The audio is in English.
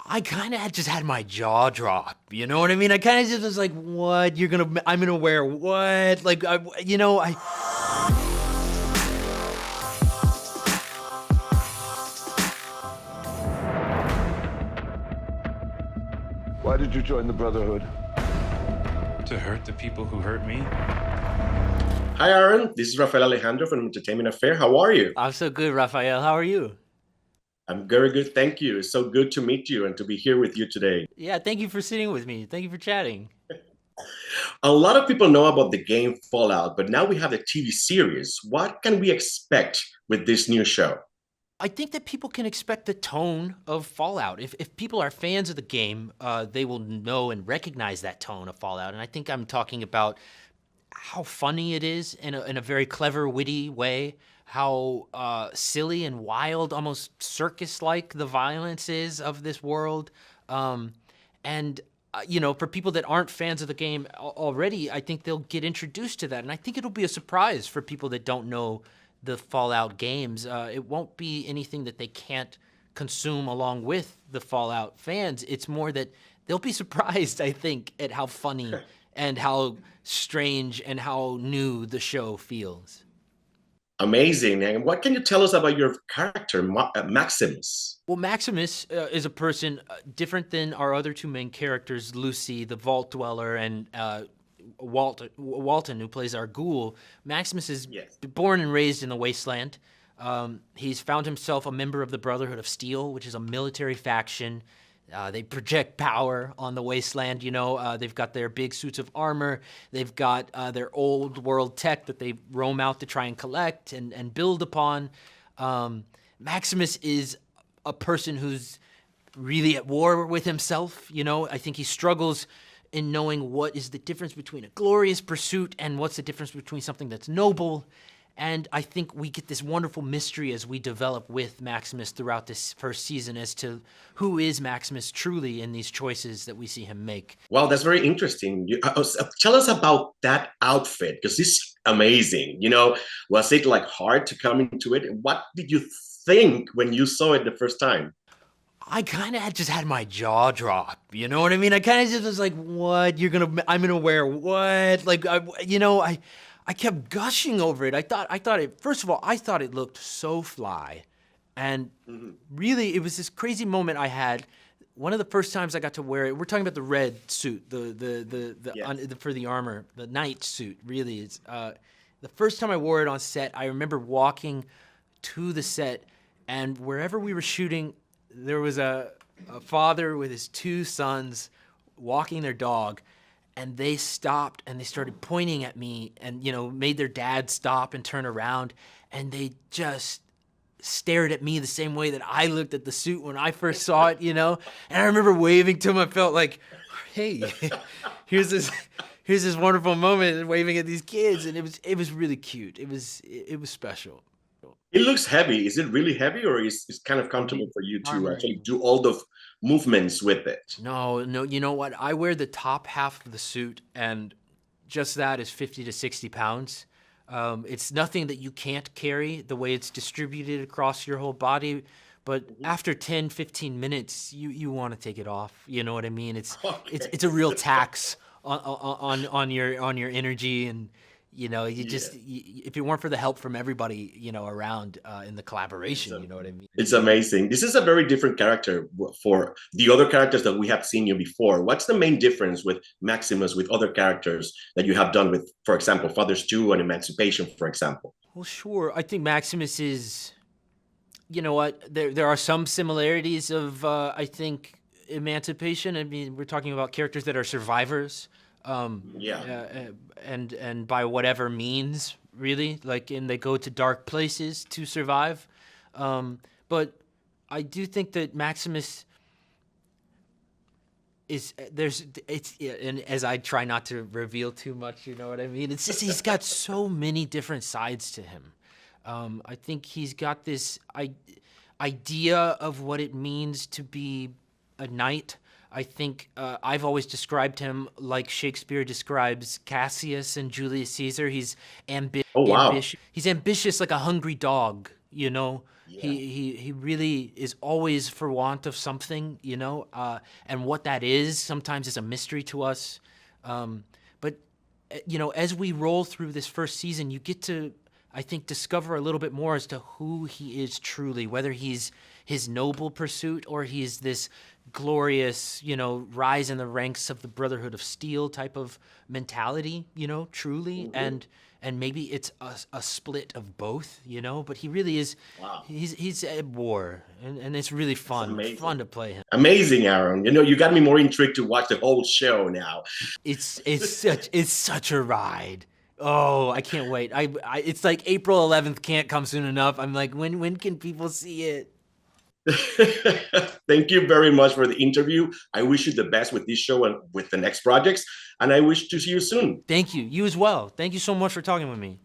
I kind of just had my jaw drop. You know what I mean? I kind of just was like, "What? I'm gonna wear what? Like, I." Why did you join the Brotherhood? To hurt the people who hurt me? Hi, Aaron. This is Raffael Alejandro from Entertainment Affair. How are you? I'm so good, Raphael. How are you? I'm very good, thank you. It's so good to meet you and to be here with you today. Yeah, thank you for sitting with me. Thank you for chatting. A lot of people know about the game Fallout, but now we have the TV series. What can we expect with this new show? I think that people can expect the tone of Fallout. If people are fans of the game, they will know and recognize that tone of Fallout. And I think I'm talking about how funny it is in a very clever, witty way. How silly and wild, almost circus-like the violence is of this world. And for people that aren't fans of the game already, I think they'll get introduced to that. And I think it'll be a surprise for people that don't know the Fallout games. It won't be anything that they can't consume along with the Fallout fans. It's more that they'll be surprised, I think, at how funny and how strange and how new the show feels. Amazing. And what can you tell us about your character, Maximus? Well, Maximus is a person different than our other two main characters, Lucy, the Vault Dweller, and Walton, who plays our ghoul. Maximus is Yes. born and raised in the wasteland. He's found himself a member of the Brotherhood of Steel, which is a military faction. They project power on the wasteland. They've got their big suits of armor. They've got their old world tech that they roam out to try and collect and build upon. Maximus is a person who's really at war with himself. I think he struggles in knowing what is the difference between a glorious pursuit and what's the difference between something that's noble. And I think we get this wonderful mystery as we develop with Maximus throughout this first season as to who is Maximus truly in these choices that we see him make. Wow, that's very interesting. Tell us about that outfit because it's amazing. Was it like hard to come into it? What did you think when you saw it the first time? I kind of just had my jaw drop. You know what I mean? I kind of just was like, "What? I'm gonna wear what?" Like, I kept gushing over it. I thought it. First of all, I thought it looked so fly, and really, it was this crazy moment I had. One of the first times I got to wear it. We're talking about the red suit, for the armor, the knight suit. Really, it's the first time I wore it on set. I remember walking to the set, and wherever we were shooting, there was a father with his two sons walking their dog, and they stopped and they started pointing at me and, made their dad stop and turn around, and they just stared at me the same way that I looked at the suit when I first saw it, And I remember waving to him. I felt like, "Hey, here's this wonderful moment," and waving at these kids, and it was really cute. It was special. It looks heavy. Is it really heavy, or is it kind of comfortable for you to actually do all the movements with it? No, you know what? I wear the top half of the suit, and just that is 50 to 60 pounds. It's nothing that you can't carry the way it's distributed across your whole body. But after 10, 15 minutes, you want to take it off. You know what I mean? It's a real tax on your energy, and if it weren't for the help from everybody, around in the collaboration, you know what I mean? It's amazing. This is a very different character for the other characters that we have seen you before. What's the main difference with Maximus with other characters that you have done with, for example, Fathers 2 and Emancipation, for example? Well, sure. I think Maximus is, you know what? There are some similarities of, I think, Emancipation. I mean, we're talking about characters that are survivors. And by whatever means, really, and they go to dark places to survive. But I do think that Maximus and as I try not to reveal too much, you know what I mean? It's just he's got so many different sides to him. I think he's got this idea of what it means to be a knight. I think I've always described him like Shakespeare describes Cassius and Julius Caesar. He's Oh, wow. ambitious. He's ambitious like a hungry dog, Yeah. He really is always for want of something, and what that is sometimes is a mystery to us. But as we roll through this first season, you get to, I think, discover a little bit more as to who he is truly, whether he's his noble pursuit or he's this glorious, rise in the ranks of the Brotherhood of Steel type of mentality, truly. And maybe it's a split of both, but he really is, Wow. he's at war, and it's really fun to play him. Amazing, Aaron. You got me more intrigued to watch the whole show now. It's such a ride. Oh, I can't wait. It's like April 11th can't come soon enough. I'm like, when can people see it? Thank you very much for the interview. I wish you the best with this show and with the next projects, and I wish to see you soon. Thank you. You as well. Thank you so much for talking with me.